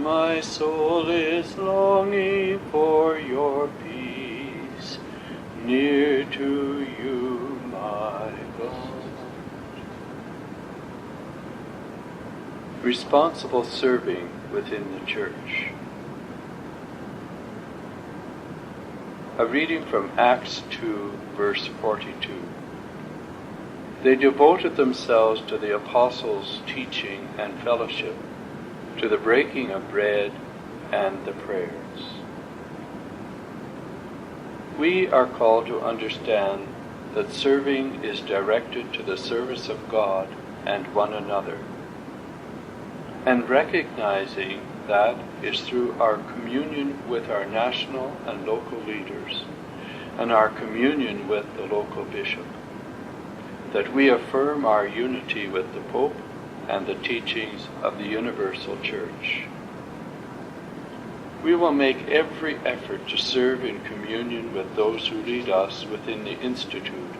My soul is longing for your peace, near to you, my God. Responsible serving within the church. A reading from Acts 2, verse 42. They devoted themselves to the apostles' teaching and fellowship, to the breaking of bread and the prayers. We are called to understand that serving is directed to the service of God and one another, and recognizing that is through our communion with our national and local leaders, and our communion with the local bishop, that we affirm our unity with the Pope and the teachings of the universal church. We will make every effort to serve in communion with those who lead us within the Institute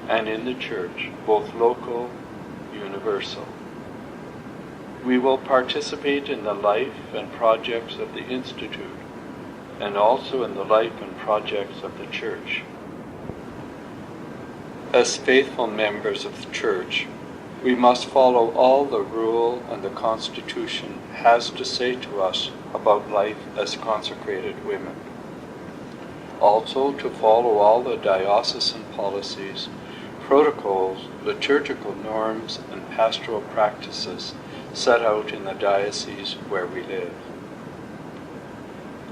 and in the church, both local, universal. We will participate in the life and projects of the Institute, and also in the life and projects of the church. As faithful members of the church, we must follow all the rule and the Constitution has to say to us about life as consecrated women. Also to follow all the diocesan policies, protocols, liturgical norms, and pastoral practices set out in the diocese where we live.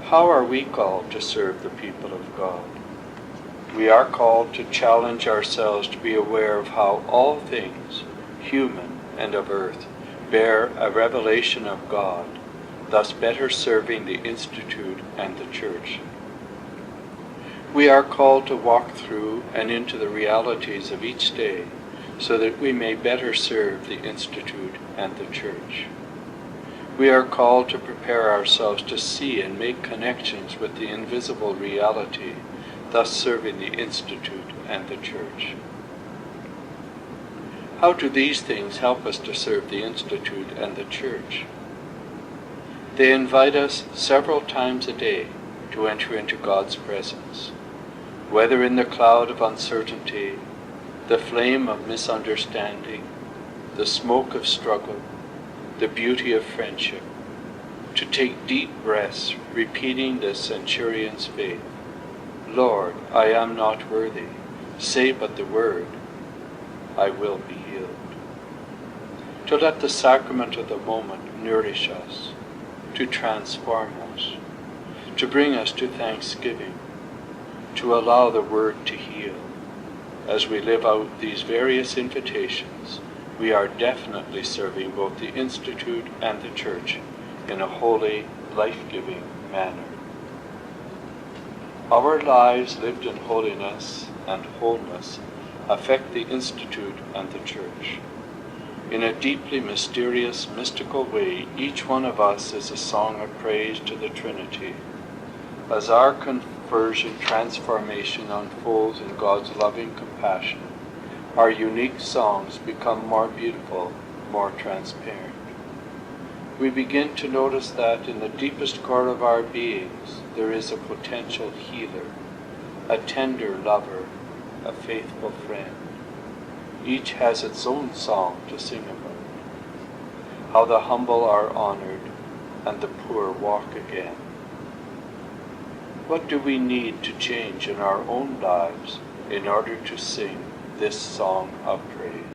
How are we called to serve the people of God? We are called to challenge ourselves to be aware of how all things, human and of earth, bear a revelation of God, thus better serving the Institute and the Church. We are called to walk through and into the realities of each day, so that we may better serve the Institute and the Church. We are called to prepare ourselves to see and make connections with the invisible reality, thus serving the Institute and the Church. How do these things help us to serve the Institute and the Church? They invite us several times a day to enter into God's presence, whether in the cloud of uncertainty, the flame of misunderstanding, the smoke of struggle, the beauty of friendship, to take deep breaths, repeating the centurion's faith. Lord, I am not worthy. Say but the word, I will be healed. To let the sacrament of the moment nourish us, to transform us, to bring us to thanksgiving, to allow the word to heal. As we live out these various invitations, we are definitely serving both the Institute and the Church in a holy, life-giving manner. Our lives lived in holiness and wholeness affect the Institute and the Church. In a deeply mysterious, mystical way, each one of us is a song of praise to the Trinity. As our conversion transformation unfolds in God's loving compassion, our unique songs become more beautiful, more transparent. We begin to notice that in the deepest core of our beings there is a potential healer, a tender lover, a faithful friend. Each has its own song to sing about. How the humble are honored and the poor walk again. What do we need to change in our own lives in order to sing this song of praise?